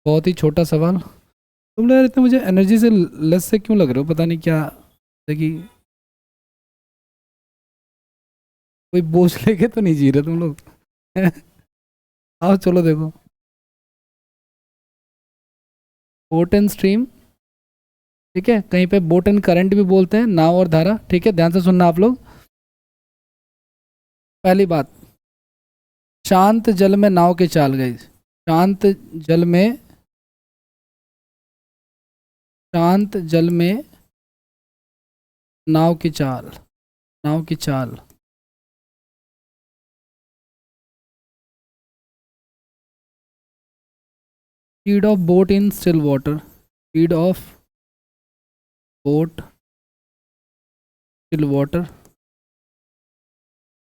बहुत ही छोटा सवाल। तुम लोग इतने मुझे एनर्जी से लेस से क्यों लग रहे हो, पता नहीं क्या। देखिए कोई बोझ लेके तो नहीं जी रहे तुम लोग। आओ चलो देखो। बोट एंड स्ट्रीम, ठीक है, कहीं पे बोट एंड करंट भी बोलते हैं, नाव और धारा। ठीक है, ध्यान से सुनना आप लोग। पहली बात, शांत जल में नाव की चाल गई। शांत जल में, शांत जल में नाव की चाल, नाव की चाल। Speed of boat in still water, speed of boat still water.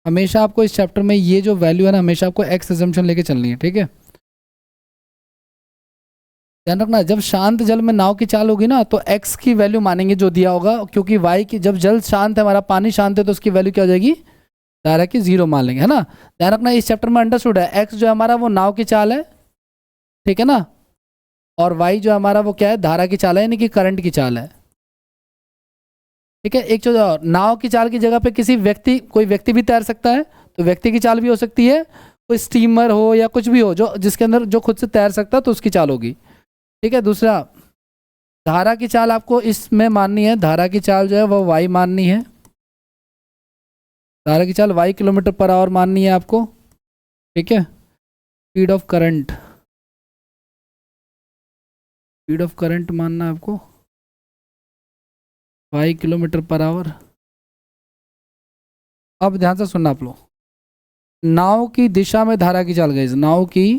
हमेशा आपको इस चैप्टर में ये जो वैल्यू है ना, हमेशा आपको एक्स एजम्पशन लेके चलनी है, ठीक है। ध्यान रखना, जब शांत जल में नाव की चाल होगी ना तो एक्स की वैल्यू मानेंगे जो दिया होगा, क्योंकि वाई की, जब जल शांत है, हमारा पानी शांत है, तो उसकी वैल्यू क्या हो जाएगी, धारा की जीरो मान लेंगे, है ना। ध्यान रखना इस चैप्टर में अंडरस्टूड है, एक्स जो है हमारा वो नाव की चाल है, ठीक है ना, और वाई जो हमारा वो क्या है, धारा की चाल है, यानी कि करंट की चाल है। ठीक है, एक चीज और, नाव की चाल की जगह पे किसी व्यक्ति, कोई व्यक्ति भी तैर सकता है, तो व्यक्ति की चाल भी हो सकती है। कोई स्टीमर हो या कुछ भी हो जो जिसके अंदर जो खुद से तैर सकता है, तो उसकी चाल होगी। ठीक है, दूसरा, धारा की चाल आपको इसमें माननी है, धारा की चाल जो है वो वाई माननी है। धारा की चाल वाई किलोमीटर पर आवर माननी है आपको। ठीक है, speed of current, speed of current मानना है आपको, वाई किलोमीटर पर आवर। अब ध्यान से सुनना आप लोग, नाव की दिशा में धारा की चाल गई, नाव की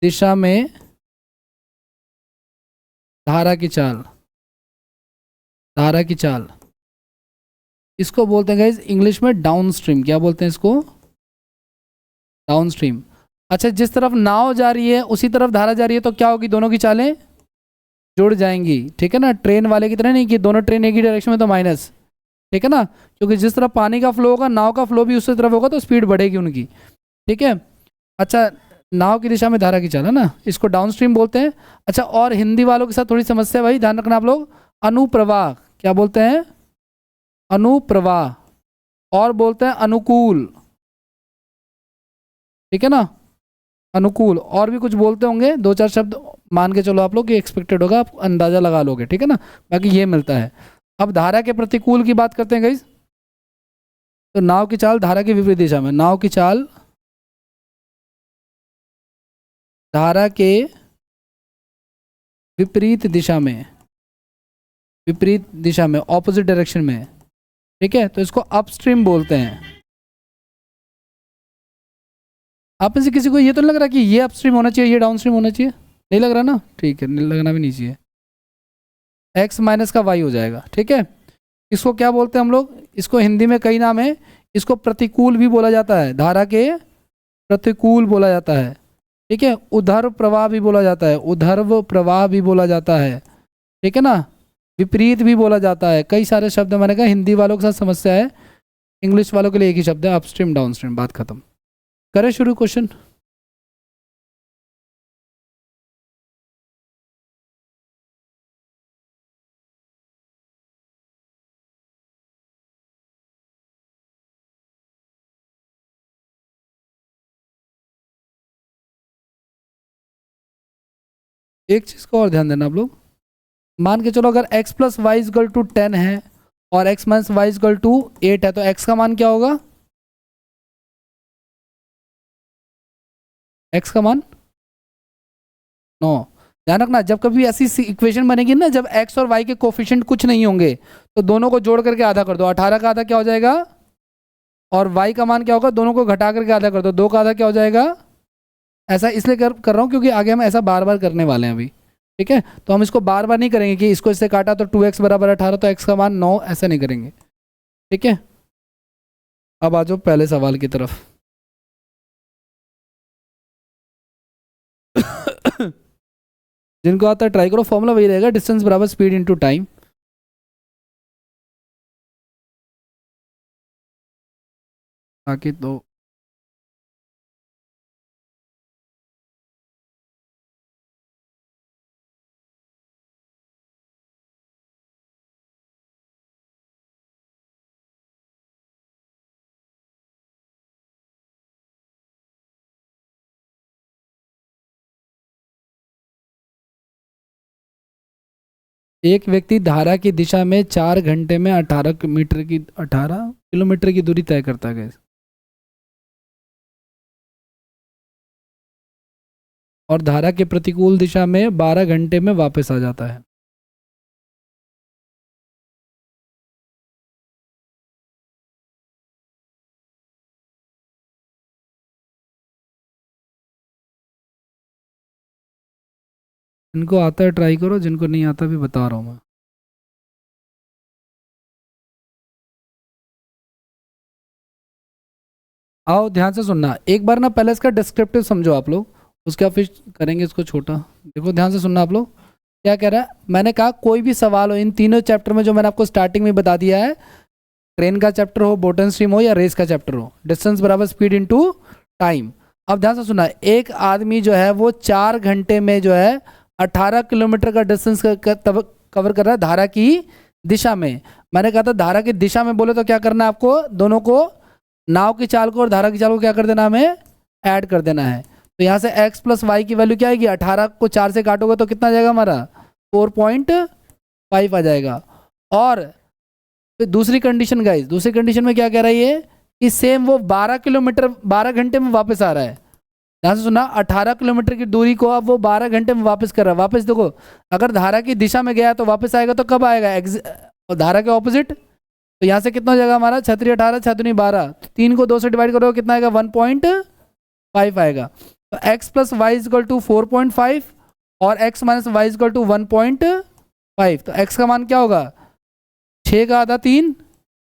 दिशा में धारा की चाल, धारा की चाल, इसको बोलते हैं गाइज इंग्लिश में डाउन स्ट्रीम। क्या बोलते हैं इसको, डाउन स्ट्रीम। अच्छा, जिस तरफ नाव जा रही है उसी तरफ धारा जा रही है, तो क्या होगी, दोनों की चालें जुड़ जाएंगी। ठीक है ना, ट्रेन वाले की तरह नहीं कि दोनों ट्रेन एक ही डायरेक्शन में तो माइनस। ठीक है ना, क्योंकि जिस तरफ पानी का फ्लो होगा, नाव का फ्लो भी उसी तरफ होगा, तो स्पीड बढ़ेगी उनकी। ठीक है। अच्छा, नाव की दिशा में धारा की चाल है ना, इसको डाउन स्ट्रीम बोलते हैं। अच्छा, और हिंदी वालों के साथ थोड़ी समस्या है भाई, ध्यान रखना आप लोग। अनुप्रवाह, क्या बोलते हैं, अनुप्रवाह, और बोलते हैं अनुकूल। ठीक है ना, अनुकूल, और भी कुछ बोलते होंगे, दो चार शब्द मान के चलो आप लोग, ये एक्सपेक्टेड होगा, आप अंदाजा लगा लोगे। ठीक है ना, बाकी ये मिलता है। अब धारा के प्रतिकूल की बात करते हैं गाइस। तो नाव की चाल धारा की विपरीत दिशा में, नाव की चाल धारा के विपरीत दिशा में, विपरीत दिशा में, ऑपोजिट डायरेक्शन में। ठीक है, तो इसको अपस्ट्रीम बोलते हैं। आप में से किसी को ये तो नहीं लग रहा कि ये अपस्ट्रीम होना चाहिए, ये डाउनस्ट्रीम होना चाहिए, नहीं लग रहा ना, ठीक है, नहीं लगना भी नहीं चाहिए। एक्स माइनस का वाई हो जाएगा। ठीक है, इसको क्या बोलते हैं हम लोग, इसको हिंदी में कई नाम है, इसको प्रतिकूल भी बोला जाता है, धारा के प्रतिकूल बोला जाता है। ठीक है, उधर्व प्रवाह भी बोला जाता है, उधर्व प्रवाह भी बोला जाता है। ठीक है ना, विपरीत भी बोला जाता है, कई सारे शब्द। मैंने कहा हिंदी वालों के साथ समस्या है, इंग्लिश वालों के लिए एक ही शब्द है, अपस्ट्रीम डाउनस्ट्रीम, बात खत्म। करें शुरू क्वेश्चन। एक चीज़ को और ध्यान देना आप लोग, मान के चलो अगर x plus y is equal to 10 है और x minus y is equal to 8 है, तो x का मान क्या होगा, x का मान 9। ध्यान रखना, जब कभी ऐसी इक्वेशन बनेगी ना, जब x और y के कोफिशिएंट कुछ नहीं होंगे, तो दोनों को जोड़ करके आधा कर दो, 18 का आधा क्या हो जाएगा, और y का मान क्या होगा, दोनों को घटा करके आधा कर दो, 2 का आधा क्या हो जाएगा। ऐसा इसलिए कर रहा हूँ क्योंकि आगे हम ऐसा बार बार करने वाले हैं अभी। ठीक है, तो हम इसको बार बार नहीं करेंगे कि इसको इससे काटा तो 2x बराबर 18, तो x का मान 9, ऐसा नहीं करेंगे। ठीक है, अब आ जाओ पहले सवाल की तरफ। जिनको आता है ट्राई करो, फॉर्मूला वही रहेगा, डिस्टेंस बराबर स्पीड इनटू टाइम। बाकी तो एक व्यक्ति धारा की दिशा में 4 घंटे में 18 किलोमीटर की दूरी तय करता है और धारा के प्रतिकूल दिशा में 12 घंटे में वापस आ जाता है। जिनको आता है ट्राई करो, जिनको नहीं आता भी बता रहा हूँ मैं। आओ ध्यान से सुनना एक बार ना, पहले इसका डिस्क्रिप्टिव समझो आप लोग, उसके बाद फिर करेंगे इसको छोटा। देखो ध्यान से सुनना आप लोग, क्या कह रहा है। मैंने कहा कोई भी सवाल हो इन तीनों चैप्टर में जो मैंने आपको स्टार्टिंग में बता दिया है, ट्रेन का चैप्टर हो, बोटन स्ट्रीम हो या रेस का चैप्टर हो, डिस्टेंस बराबर स्पीड इनटू टाइम। अब ध्यान से सुनना, एक आदमी जो है वो 4 घंटे में जो है 18 किलोमीटर का डिस्टेंस कवर कर रहा है धारा की दिशा में। मैंने कहा था धारा की दिशा में बोले तो क्या करना है आपको, दोनों को, नाव की चाल को और धारा की चाल को क्या कर देना, हमें ऐड कर देना है। तो यहाँ से x प्लस वाई की वैल्यू क्या आएगी, 18 को 4 से काटोगे तो कितना आ जाएगा हमारा, 4.5 आ जाएगा। और फिर दूसरी कंडीशन गाइस, दूसरी कंडीशन में क्या कह रहा है ये, कि सेम वो 12 किलोमीटर 12 घंटे में वापस आ रहा है। ध्यान से सुना, 18 किलोमीटर की दूरी को अब वो 12 घंटे में वापस कर रहा है। वापस देखो, अगर धारा की दिशा में गया तो वापस आएगा तो कब आएगा, और धारा के ऑपोजिट। तो यहाँ से कितना हो जाएगा हमारा, 6×3 = 18, 6×2 = 12, 3 को 2 से डिवाइड करोगे कितना आएगा, 1.5 आएगा। तो x plus y is equal to 4.5 और x minus y is equal to 1.5। तो x का मान क्या होगा, 6 का आधा 3,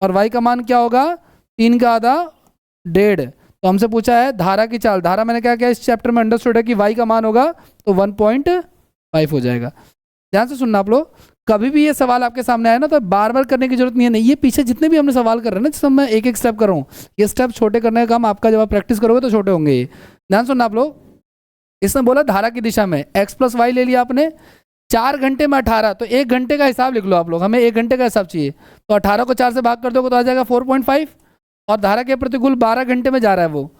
और y का मान क्या होगा, 3 का आधा 1.5। तो हमसे पूछा है धारा की चाल, धारा मैंने क्या किया इस चैप्टर में अंडरस्टूड है कि y का मान होगा तो 1.5 हो जाएगा। ध्यान से सुनना आप लोग, कभी भी ये सवाल आपके सामने आया ना तो बार बार करने की जरूरत नहीं है। नहीं, ये पीछे जितने भी हमने सवाल कर रहे हैं ना, जिसमें मैं एक एक स्टेप कर रहा हूँ, ये स्टेप छोटे करने का काम आपका, जब आप प्रैक्टिस करोगे तो छोटे होंगे ये। ध्यान सुनना आप लोग, इसने बोला धारा की दिशा में x प्लस वाई ले लिया आपने, 4 घंटे में 18, तो 1 घंटे का हिसाब लिख लो आप लोग, हमें 1 घंटे का हिसाब चाहिए। तो 18 को 4 से भाग कर दोगे तो आ जाएगा 4.5, और धारा के प्रतिकूल 12 घंटे में जा रहा है वो,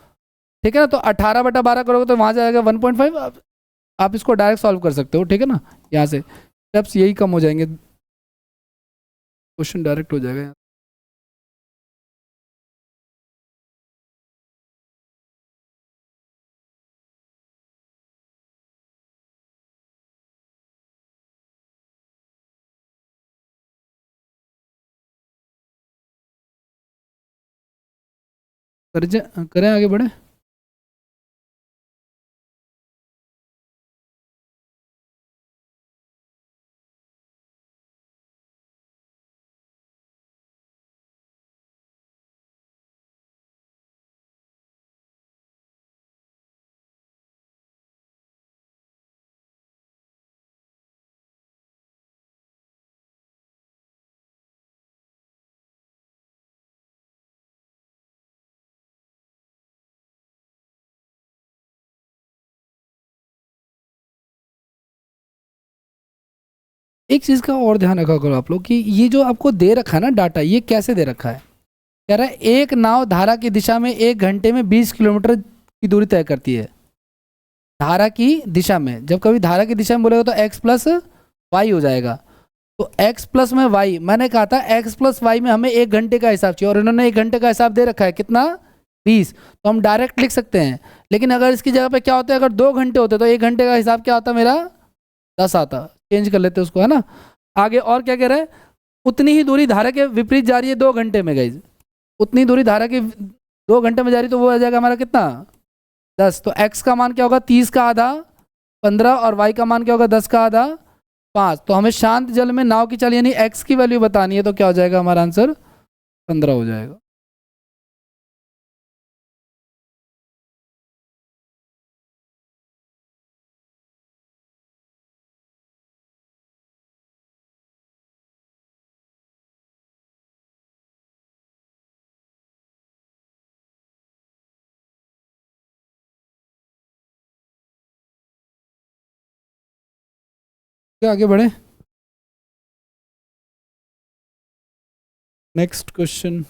ठीक है ना। तो 18/12 करोगे तो वहाँ जाएगा 1.5। आप इसको डायरेक्ट सॉल्व कर सकते हो, ठीक है ना, यहाँ से स्टेप्स यही कम हो जाएंगे, क्वेश्चन डायरेक्ट हो जाएगा। करें आगे बढ़े। एक चीज़ का और ध्यान रखा करो आप लोग कि ये जो आपको दे रखा है ना डाटा, ये कैसे दे रखा है। कह रहा है एक नाव धारा की दिशा में 1 घंटे में 20 किलोमीटर की दूरी तय करती है। धारा की दिशा में, जब कभी धारा की दिशा में बोलेगा तो x प्लस वाई हो जाएगा। तो x प्लस में y, मैंने कहा था x प्लस वाई में हमें 1 घंटे का हिसाब चाहिए, और इन्होंने 1 घंटे का हिसाब दे रखा है कितना, 20। तो हम डायरेक्ट लिख सकते हैं, लेकिन अगर इसकी जगह पे क्या होता है, अगर 2 घंटे होते तो 1 घंटे का हिसाब क्या होता मेरा, 10 आता। चेंज कर लेते उसको, है ना। आगे और क्या कह रहे हैं, उतनी ही दूरी धारा के विपरीत जा रही है 2 घंटे में गाइज, उतनी दूरी धारा की 2 घंटे में जा रही, तो वो आ जाएगा हमारा कितना, 10। तो x का मान क्या होगा, 30 का आधा 15, और y का मान क्या होगा, 10 का आधा 5। तो हमें शांत जल में नाव की चाल यानी x की वैल्यू बतानी है, तो क्या हो जाएगा हमारा आंसर, 15 हो जाएगा। क्या आगे बढ़े, नेक्स्ट क्वेश्चन।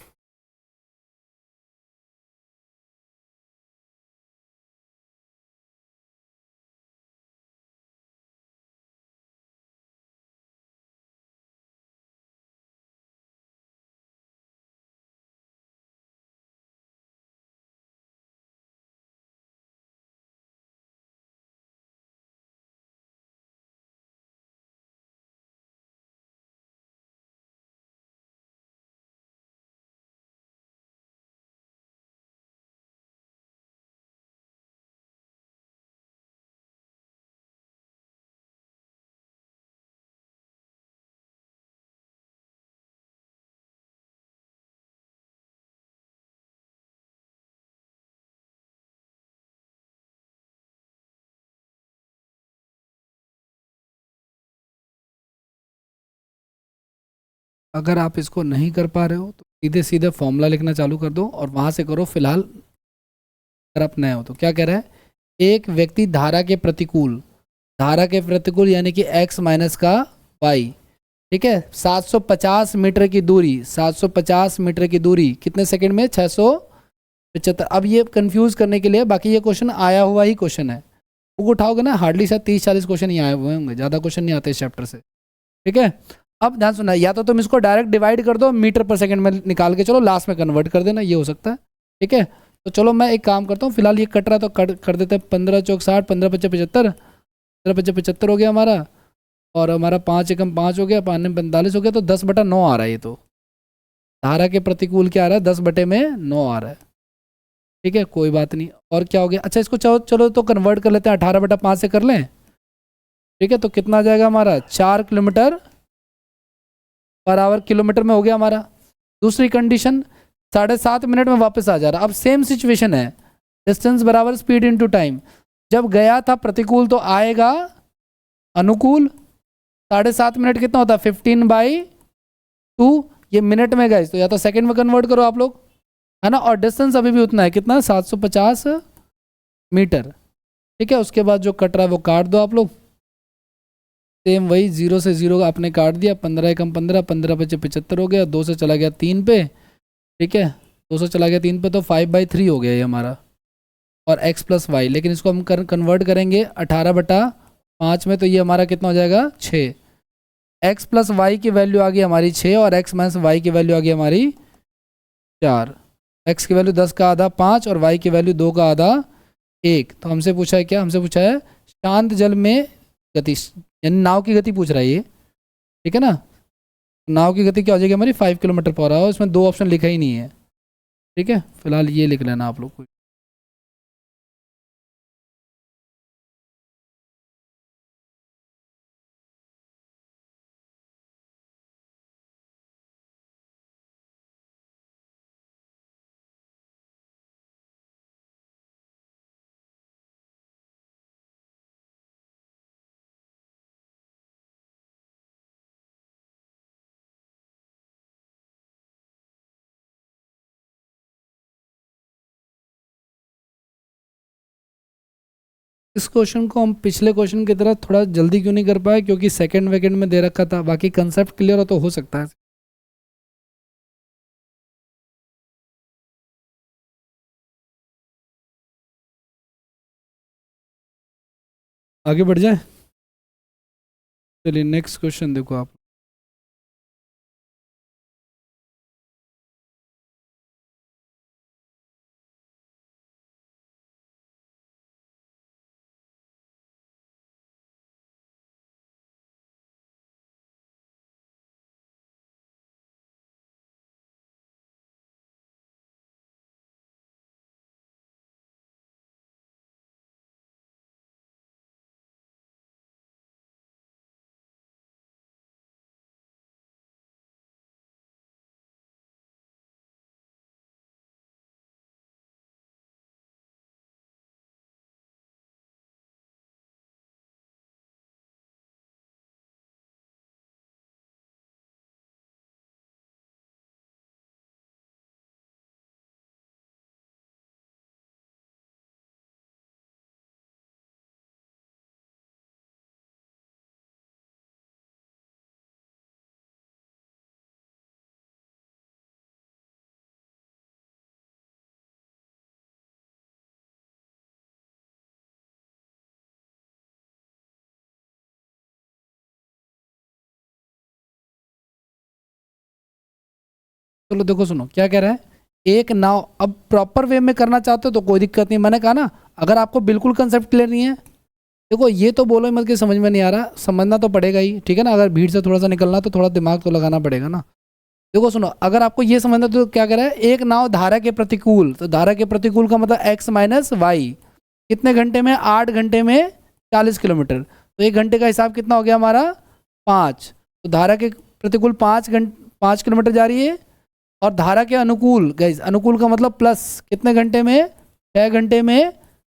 अगर आप इसको नहीं कर पा रहे हो तो सीधे सीधे फॉर्मूला लिखना चालू कर दो और वहाँ से करो। फिलहाल अगर आप नए हो तो क्या कह रहा है, एक व्यक्ति धारा के प्रतिकूल यानी कि x माइनस का y, ठीक है, 750 मीटर की दूरी, 750 मीटर की दूरी कितने सेकंड में, 675। अब ये कंफ्यूज करने के लिए, बाकी ये क्वेश्चन आया हुआ ही क्वेश्चन है, बुक उठाओगे ना हार्डली शायद 30-40 क्वेश्चन ही आए हुए होंगे, ज़्यादा क्वेश्चन नहीं आते इस चैप्टर से, ठीक है। अब ध्यान सुनना, या तो तुम इसको डायरेक्ट डिवाइड कर दो, मीटर पर सेकंड में निकाल के चलो लास्ट में कन्वर्ट कर देना, ये हो सकता है, ठीक है। तो चलो मैं एक काम करता हूँ, फिलहाल ये कट रहा तो कर देते हैं, 15 चौक 60, 15 पच्चे 75, 15 पच्चे 75 हो गया हमारा, और हमारा 5 एकम 5 हो गया, 5 में 45 हो गया, तो 10/9 आ रहा है। ये तो धारा के प्रतिकूल क्या आ रहा है, 10/9 आ रहा है, ठीक है, कोई बात नहीं। और क्या हो गया, अच्छा इसको चलो तो कन्वर्ट कर लेते हैं, 18/5 से कर लें, ठीक है। तो कितना आ जाएगा हमारा, 4 किलोमीटर पर आवर, किलोमीटर में हो गया हमारा। दूसरी कंडीशन, 7.5 मिनट में वापस आ जा रहा। अब सेम सिचुएशन है, डिस्टेंस बराबर स्पीड इनटू टाइम। जब गया था प्रतिकूल तो आएगा अनुकूल। 7.5 मिनट कितना होता है, 15/2, ये मिनट में गए तो या तो सेकंड में कन्वर्ट करो आप लोग, है ना। और डिस्टेंस अभी भी उतना है, कितना, 750 मीटर, ठीक है। उसके बाद जो कट रहा है वो काट दो आप लोग, सेम वही 0 से 0 आपने काट दिया, 15 एकम 15, 15 पच्चे 75 हो गया, 2 से चला गया 3 पे, ठीक है, 2 से चला गया 3 पे, तो 5/3 हो गया ये हमारा, और x प्लस वाई। लेकिन इसको हम कन्वर्ट करेंगे 18/5 में, तो ये हमारा कितना हो जाएगा, 6। x प्लस वाई की वैल्यू आ गई हमारी 6, और x माइनस वाई की वैल्यू आ गई हमारी 4। x की वैल्यू 10 का आधा 5, और y की वैल्यू 2 का आधा 1। तो हमसे पूछा है क्या, हमसे पूछा है शांत जल में गति, यानी नाव की गति पूछ रहा है ये, ठीक है ना। नाव की गति क्या हो जाएगी हमारी, 5 किलोमीटर पर आवर। इसमें 2 ऑप्शन लिखा ही नहीं है, ठीक है। फिलहाल ये लिख लेना आप लोग को। इस क्वेश्चन को हम पिछले क्वेश्चन की तरह थोड़ा जल्दी क्यों नहीं कर पाए, क्योंकि सेकंड वेकेंड में दे रखा था। बाकी कंसेप्ट क्लियर हो तो हो सकता है। आगे बढ़ जाए, चलिए नेक्स्ट क्वेश्चन देखो आप। चलो देखो सुनो क्या कह रहा है, एक नाव। अब प्रॉपर वे में करना चाहते हो तो कोई दिक्कत नहीं, मैंने कहा ना, अगर आपको बिल्कुल कंसेप्ट क्लियर नहीं है, देखो ये तो बोलो मत कि समझ में नहीं आ रहा, समझना तो पड़ेगा ही, ठीक है ना। अगर भीड़ से थोड़ा सा निकलना तो थोड़ा दिमाग तो लगाना पड़ेगा ना। देखो सुनो, अगर आपको ये समझना तो क्या कह रहा है, एक नाव धारा के प्रतिकूल, तो धारा के प्रतिकूल का मतलब x माइनस वाई, कितने घंटे में, 8 घंटे में 40 किलोमीटर। तो 1 घंटे का हिसाब कितना हो गया हमारा, 5। तो धारा के प्रतिकूल 5 किलोमीटर जा रही है, और धारा के अनुकूल, गाइस अनुकूल का मतलब प्लस, कितने घंटे में, 6 घंटे में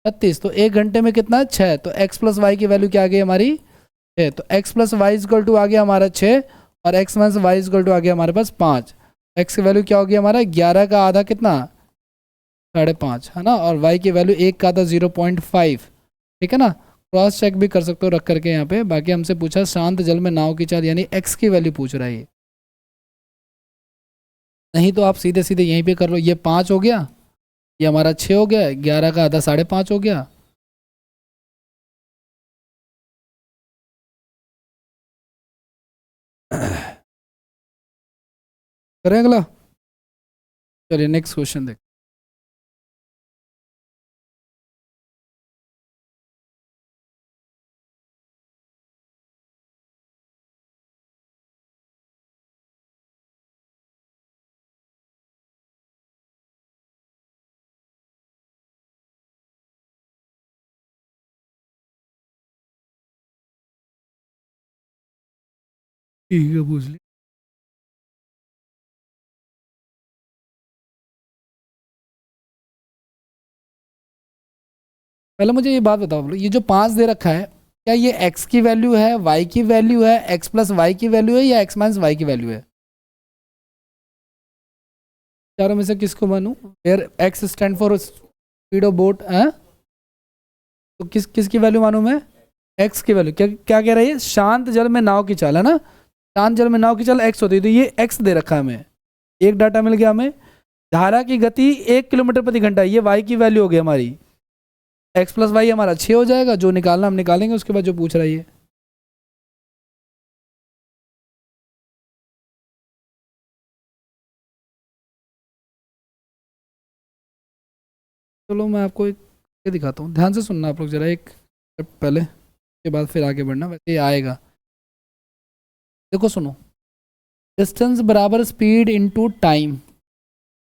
36। तो 1 घंटे में कितना, 6। तो x प्लस वाई की वैल्यू क्या आ गई हमारी, 6। तो x plus Y equal to आ गया हमारा 6, और x minus Y equal to आ गया हमारे पास 5। x की वैल्यू क्या होगी हमारा 11 का आधा कितना 5.5 है ना, और y की वैल्यू 1 का आधा 0.5। ठीक है ना, क्रॉस चेक भी कर सकते हो रख करके यहाँ पे। बाकी हमसे पूछा शांत जल में नाव की चाल यानी x की वैल्यू पूछ रहा है ये, नहीं तो आप सीधे सीधे यहीं पे कर लो। ये 5 हो गया, ये हमारा 6 हो गया, 11 का आधा 5.5 हो गया। करें अगला, चलिए नेक्स्ट क्वेश्चन देख। ठीक है पूछ ली। पहले मुझे ये बात बताओ, ये जो 5 दे रखा है क्या ये x की वैल्यू है, y की वैल्यू है, x प्लस वाई की वैल्यू है, या x माइनस वाई की वैल्यू है? चारों में से किसको मानूं? फिर x stand for speed of boat है, तो किसकी वैल्यू मानूं मैं? x की वैल्यू। क्या क्या कह रही है? शांत जल में नाव की चाल है ना, शांत जल में नाव की चाल x होती है, तो ये x दे रखा है हमें, एक डाटा मिल गया हमें। धारा की गति 1 किलोमीटर प्रति घंटा, ये y की वैल्यू हो गई हमारी। x प्लस वाई हमारा 6 हो जाएगा, जो निकालना हम निकालेंगे उसके बाद जो पूछ रहा है ये। चलो मैं आपको एक ये दिखाता हूँ, ध्यान से सुनना आप लोग जरा, एक step पहले के बाद फिर आगे बढ़ना, वैसे ये आएगा। देखो सुनो, डिस्टेंस बराबर स्पीड इनटू टाइम।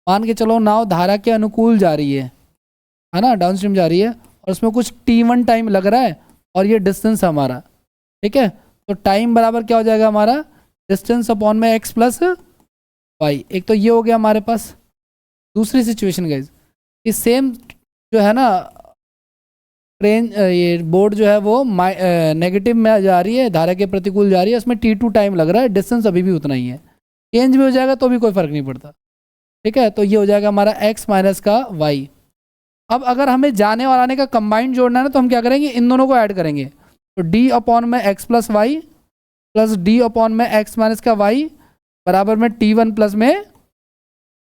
मान के चलो नाव धारा के अनुकूल जा रही है ना, डाउन स्ट्रीम जा रही है, और उसमें कुछ t1 टाइम लग रहा है, और ये डिस्टेंस हमारा। ठीक है, तो टाइम बराबर क्या हो जाएगा हमारा, डिस्टेंस अपॉन में x प्लस वाई। एक तो ये हो गया हमारे पास। दूसरी सिचुएशन गाइज, ये सेम जो है ना ट्रेन, ये बोट जो है वो नेगेटिव में जा रही है, धारा के प्रतिकूल जा रही है, उसमें t2 टाइम लग रहा है, डिस्टेंस अभी भी उतना ही है। चेंज भी हो जाएगा तो भी कोई फर्क नहीं पड़ता। ठीक है, तो ये हो जाएगा हमारा x माइनस का y। अब अगर हमें जाने और आने का कंबाइंड जोड़ना है ना, तो हम क्या करेंगे, इन दोनों को ऐड करेंगे। तो d अपॉन में x plus y plus d upon में x माइनस का y बराबर में t1 प्लस में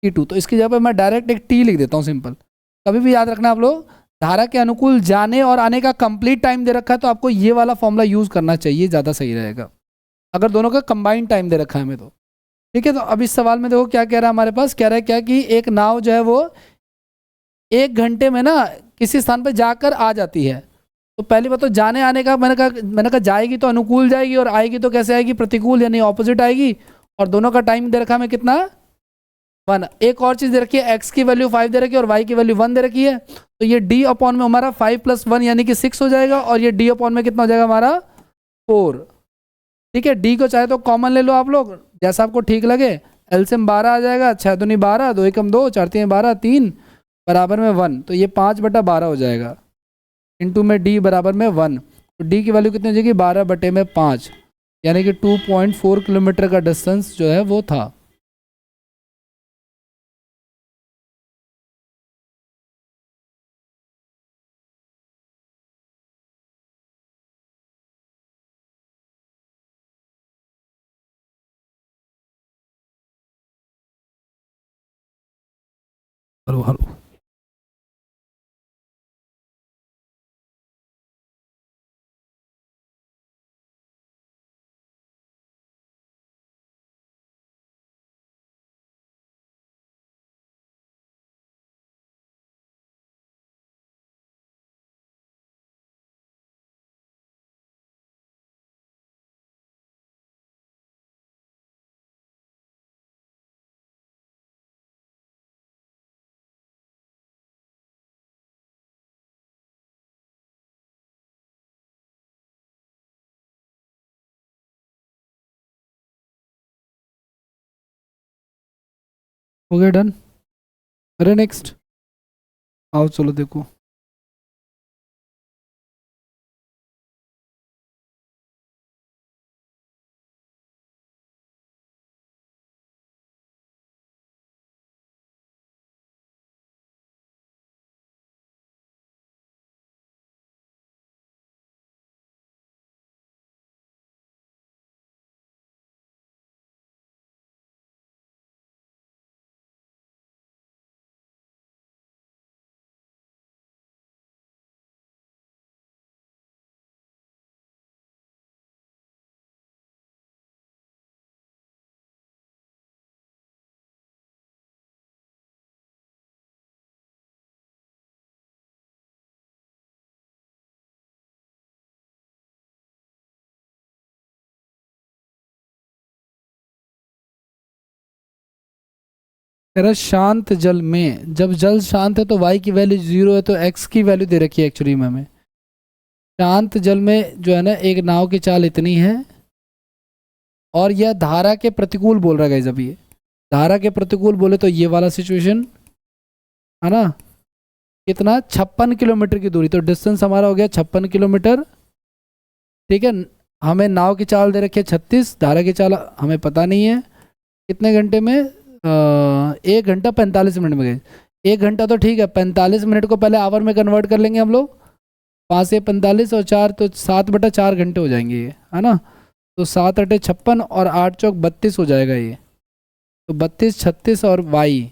t2। तो इसकी जगह पर मैं डायरेक्ट एक t लिख देता हूँ सिंपल। कभी भी याद रखना आप लोग, धारा के अनुकूल जाने और आने का कंप्लीट टाइम दे रखा है तो आपको ये वाला फॉर्मूला यूज करना चाहिए, ज़्यादा सही रहेगा अगर दोनों का कंबाइंड टाइम दे रखा है हमें तो। ठीक है, तो अब इस सवाल में देखो क्या कह रहा है हमारे पास, कह रहा है क्या कि एक नाव जो है वो 1 घंटे में ना किसी स्थान पर जाकर आ जाती है। तो पहली बात तो जाने आने का मैंने कहा जाएगी तो अनुकूल जाएगी, और आएगी तो कैसे आएगी, प्रतिकूल यानी ऑपोजिट आएगी। और दोनों का टाइम दे रखा हमें कितना, 1। एक और चीज़ दे रखी है, x की वैल्यू 5 दे रखी है और y की वैल्यू 1 दे रखी है। तो ये d अपॉन में हमारा 5 प्लस 1 यानी कि 6 हो जाएगा, और ये d अपॉन में कितना हो जाएगा हमारा 4। ठीक है, d को चाहे तो कॉमन ले लो आप लोग, जैसा आपको ठीक लगे। एलसीएम 12 आ जाएगा, 6 दूनी 12, 2 एकम 2, 4 तीन 12, 3 बराबर में 1, तो ये 5/12 हो जाएगा। इंटू में d बराबर में 1, तो d की वैल्यू कितनी हो जाएगी 12/5, यानी कि 2.4 किलोमीटर का डिस्टेंस जो है वो था। Hello hello. हो गया डन। अरे नेक्स्ट, आओ चलो देखो। कह रहा शांत जल में, जब जल शांत है तो y की वैल्यू 0 है, तो x की वैल्यू दे रखी है एक्चुअली में हमें। शांत जल में जो है ना एक नाव की चाल इतनी है, और यह धारा के प्रतिकूल बोल रहा है गाइस। अभी धारा के प्रतिकूल बोले तो ये वाला सिचुएशन है ना, कितना 56 किलोमीटर की दूरी, तो डिस्टेंस हमारा हो गया 56 किलोमीटर। ठीक है, हमें नाव की चाल दे रखी है 36, धारा की चाल हमें पता नहीं है कितने घंटे में, 1 घंटा 45 मिनट में गए। 1 घंटा तो ठीक है, 45 मिनट को पहले आवर में कन्वर्ट कर लेंगे हम लोग, 5 से 45 और 4 तो 7/4 घंटे हो जाएंगे ये, है ना। तो 7 अटे 56 और 8 चौक 32 हो जाएगा ये, तो 32 36 और y,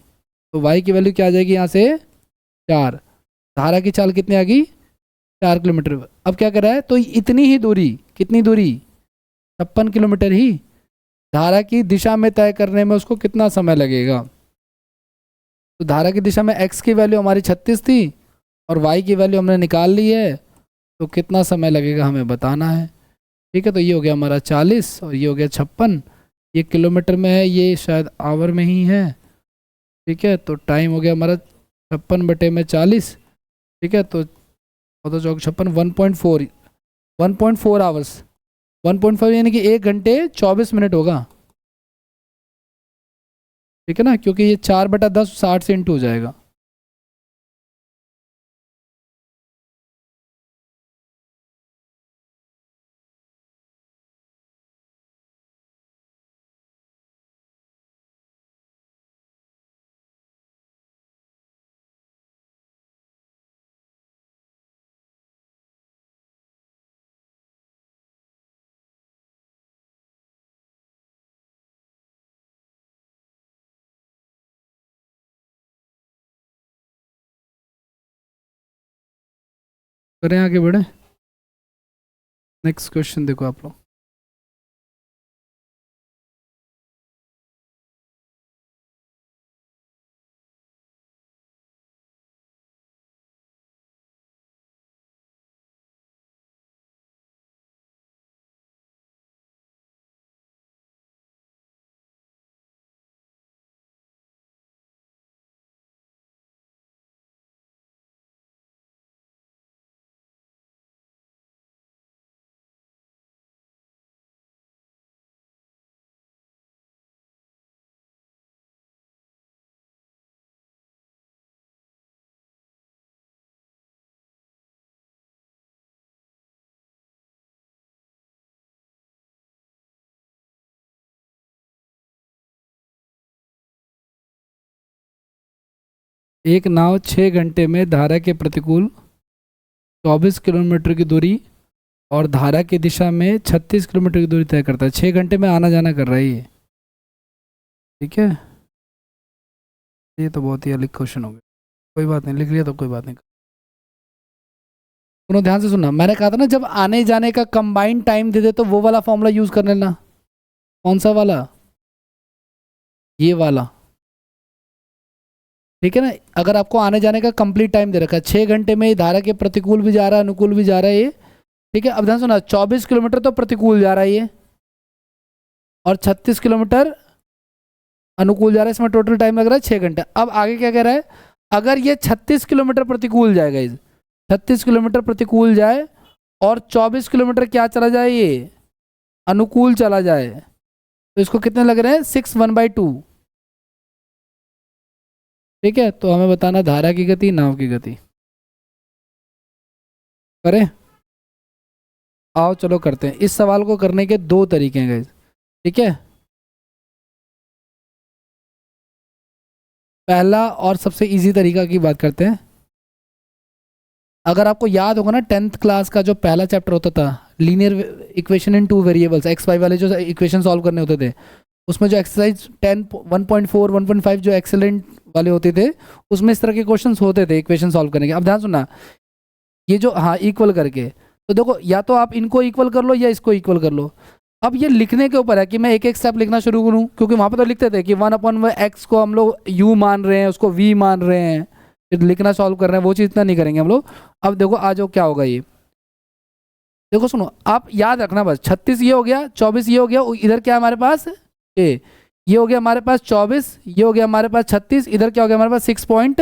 तो y की वैल्यू क्या आ जाएगी यहाँ से 4। धारा की चाल कितनी आ गई 4 किलोमीटर। अब क्या कर रहा है, तो इतनी ही दूरी, कितनी दूरी 56 किलोमीटर ही, धारा की दिशा में तय करने में उसको कितना समय लगेगा। तो धारा की दिशा में x की वैल्यू हमारी 36 थी और y की वैल्यू हमने निकाल ली है, तो कितना समय लगेगा हमें बताना है। ठीक है, तो ये हो गया हमारा 40 और ये हो गया 56, ये किलोमीटर में है, ये शायद आवर में ही है। ठीक है, तो टाइम हो गया हमारा 56/40। ठीक है, तो 56 1.4 आवर्स, 1.4 यानी कि 1 घंटे 24 मिनट होगा। ठीक है ना, क्योंकि ये 4/10 60 से इंटू हो जाएगा। करें आगे बढ़े, नेक्स्ट क्वेश्चन देखो आप लोग। एक नाव 6 घंटे में धारा के प्रतिकूल 24 किलोमीटर की दूरी और धारा की दिशा में 36 किलोमीटर की दूरी तय करता है। 6 घंटे में आना जाना कर रहा है ये। ठीक है, ये तो बहुत ही अलग क्वेश्चन हो गया, कोई बात नहीं, लिख लिया तो कोई बात नहीं। सुनो ध्यान से सुनना, मैंने कहा था ना जब आने जाने का कंबाइंड टाइम दे दे तो वो वाला फॉर्मूला यूज कर लेना। कौन सा वाला, ये वाला। ठीक है ना, अगर आपको आने जाने का कंप्लीट टाइम दे रखा है 6 घंटे में, धारा के प्रतिकूल भी जा रहा है अनुकूल भी जा रहा है ये। ठीक है, अब ध्यान सुना, 24 किलोमीटर तो प्रतिकूल जा रहा है ये, और 36 किलोमीटर अनुकूल जा रहा है, इसमें टोटल टाइम लग रहा है 6 घंटे। अब आगे क्या कह रहा है, अगर ये 36 किलोमीटर प्रतिकूल जाएगा, इस 36 किलोमीटर प्रतिकूल जाए और 24 किलोमीटर क्या चला जाए, ये अनुकूल चला जाए, तो इसको कितने लग रहे हैं 6 1/2। ठीक है, तो हमें बताना धारा की गति नाव की गति। करें, आओ चलो करते हैं। इस सवाल को करने के दो तरीके हैं गाइस। ठीक है, पहला और सबसे इजी तरीका की बात करते हैं। अगर आपको याद होगा ना 10th क्लास का जो पहला चैप्टर होता था, linear equation in 2 variables, x y वाले जो इक्वेशन सॉल्व करने होते थे, उसमें जो एक्सरसाइज 1.4 1.5 जो एक्सेलेंट वाले होते थे, उसमें इस तरह के क्वेश्चंस होते थे इक्वेशन सॉल्व करने के। अब ध्यान सुनना, ये जो हाँ इक्वल करके, तो देखो या तो आप इनको इक्वल कर लो या इसको इक्वल कर लो। अब ये लिखने के ऊपर है कि मैं एक एक स्टेप लिखना शुरू करूँ, क्योंकि वहाँ पे तो लिखते थे कि 1/x को हम लोग u मान रहे हैं, उसको v मान रहे हैं, फिर लिखना सॉल्व कर रहे हैं, वो चीज़ इतना नहीं करेंगे हम लोग। अब देखो आ जाओ क्या होगा ये, देखो सुनो, आप याद रखना बस 36 ये हो गया, 24 ये हो गया, इधर क्या है हमारे पास ए, ये हो गया हमारे पास 24, ये हो गया हमारे पास 36, इधर क्या हो गया हमारे पास 6 पॉइंट,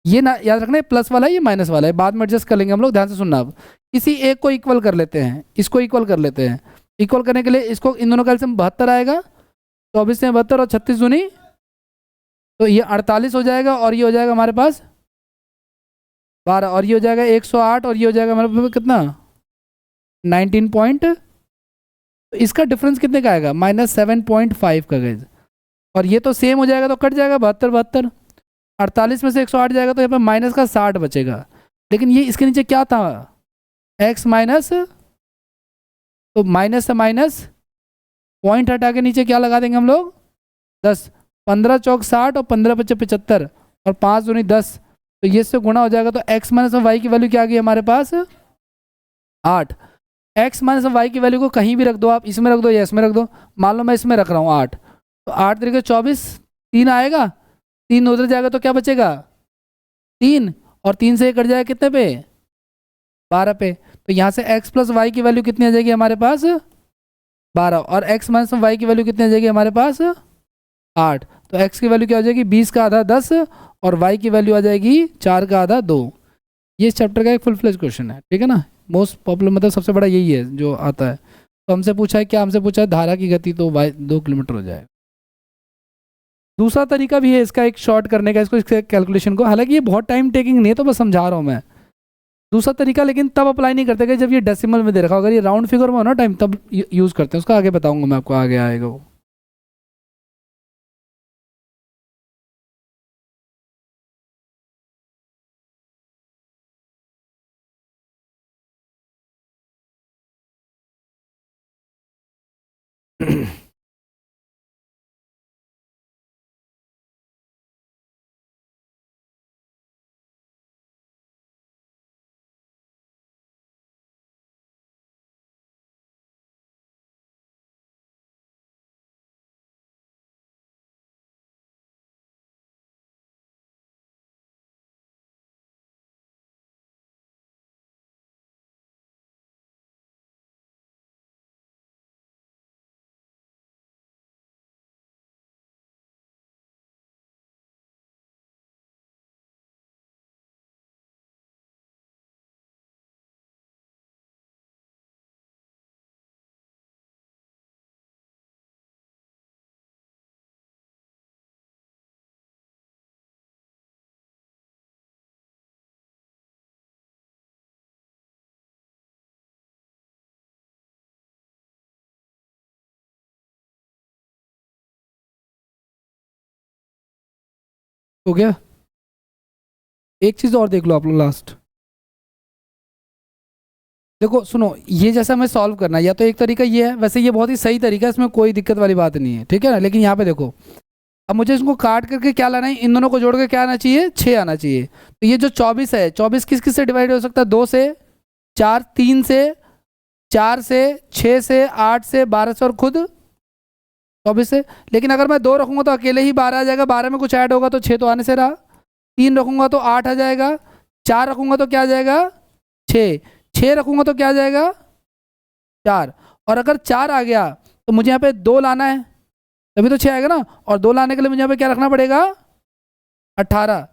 ये ना याद रखना है प्लस वाला है ये माइनस वाला है, बाद में एडजस्ट कर लेंगे हम लोग, ध्यान से सुनना। अब किसी एक को इक्वल कर लेते हैं, इसको इक्वल कर लेते हैं। इक्वल करने के लिए इसको इन दोनों का एलसीएम 72 आएगा, 24 से 72 और 36 दूनी, तो ये 48 हो जाएगा, और ये हो जाएगा हमारे पास 12, और ये हो जाएगा 108, और ये हो जाएगा हमारे पास कितना 19 पॉइंट, तो इसका डिफरेंस कितने का आएगा -7.5 का गाइस। और ये तो सेम हो जाएगा तो कट जाएगा 72 72, 48 में से 108 जाएगा तो यहाँ पे माइनस का 60 बचेगा। लेकिन ये इसके नीचे क्या था x माइनस, तो माइनस से माइनस पॉइंट हटा के नीचे क्या लगा देंगे हम लोग 10, 15 चौक 60 और 15 बचे 75 और 5 दूनी 10, तो ये से गुणा हो जाएगा, तो x माइनस वाई की वैल्यू क्या आ गई हमारे पास 8। x माइनस वाई की वैल्यू को कहीं भी रख दो आप, इसमें रख दो या इसमें रख दो, मान लो मैं इसमें रख रहा हूँ 8, तो 8 तरीके 24, 3 आएगा, 3 उधर जाएगा तो क्या बचेगा 3, और 3 से ये कट जाएगा कितने पे 12 पे, तो यहाँ से x प्लस वाई की वैल्यू कितनी आ जाएगी हमारे पास 12, और x माइनस वाई की वैल्यू कितनी आ जाएगी हमारे पास 8, तो x की वैल्यू क्या हो जाएगी 20 का आधा 10, और y की वैल्यू आ जाएगी 4 का आधा 2। ये इस चैप्टर का एक फुल फ्लेज क्वेश्चन है, ठीक है ना, मोस्ट पॉपुलर मतलब सबसे बड़ा यही है जो आता है। तो हमसे पूछा है क्या, हमसे पूछा है धारा की गति, तो 2 किलोमीटर हो जाएगा। दूसरा तरीका भी है इसका एक शॉर्ट करने का, इसको इसके कैलकुलेशन को, हालांकि ये बहुत टाइम टेकिंग नहीं है, तो बस समझा रहा हूँ मैं दूसरा तरीका, लेकिन तब अप्लाई नहीं करते जब ये डेसिमल में दे रखा, अगर ये राउंड फिगर में हो ना टाइम तब यूज़ करते हैं, उसका आगे बताऊंगा मैं आपको, आगे आएगा वो। हो गया। एक चीज़ और देख लो आप लोग लास्ट, देखो सुनो, ये जैसा हमें सॉल्व करना है, या तो एक तरीका ये है, वैसे ये बहुत ही सही तरीका है, इसमें कोई दिक्कत वाली बात नहीं है, ठीक है ना, लेकिन यहाँ पे देखो अब मुझे इसको काट करके क्या लाना है, इन दोनों को जोड़ के क्या आना चाहिए 6 आना चाहिए। तो ये जो 24 है, 24 किस किस से डिवाइड हो सकता है 2 से, 4, 3 से, 4 से, 6 से, 8 से, 12 से, और खुद 24 से। लेकिन अगर मैं 2 रखूँगा तो अकेले ही 12 आ जाएगा, 12 में कुछ ऐड होगा तो 6 तो आने से रहा, 3 रखूँगा तो 8 आ जाएगा, 4 रखूँगा तो क्या आ जाएगा 6, 6 रखूँगा तो क्या आ जाएगा 4, और अगर 4 आ गया तो मुझे यहाँ पे 2 लाना है, तभी तो 6 आएगा ना, और 2 लाने के लिए मुझे यहाँ पे क्या रखना पड़ेगा 18,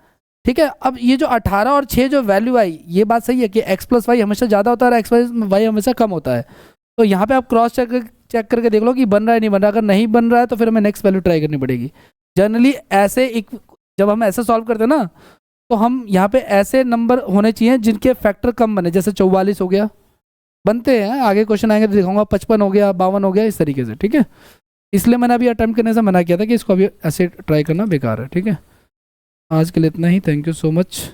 ठीक है। अब ये जो 18 और 6 जो वैल्यू आई, ये बात सही है कि x प्लस वाई हमेशा ज़्यादा होता है और एक्स वाई हमेशा कम होता है, तो यहाँ पे आप क्रॉस चेक करके देख लो कि बन रहा है नहीं बन रहा, अगर नहीं बन रहा है तो फिर हमें नेक्स्ट वैल्यू ट्राई करनी पड़ेगी। जनरली ऐसे जब हम ऐसे सॉल्व करते हैं ना, तो हम यहाँ पे ऐसे नंबर होने चाहिए जिनके फैक्टर कम बने, जैसे 44 हो गया, बनते हैं आगे क्वेश्चन आएंगे तो दिखाऊंगा, 55 हो गया, 52 हो गया, इस तरीके से, ठीक है। इसलिए मैंने अभी अटेम्प्ट करने से मना किया था कि इसको अभी ऐसे ट्राई करना बेकार है, ठीक है। आज के लिए इतना ही, थैंक यू सो मच।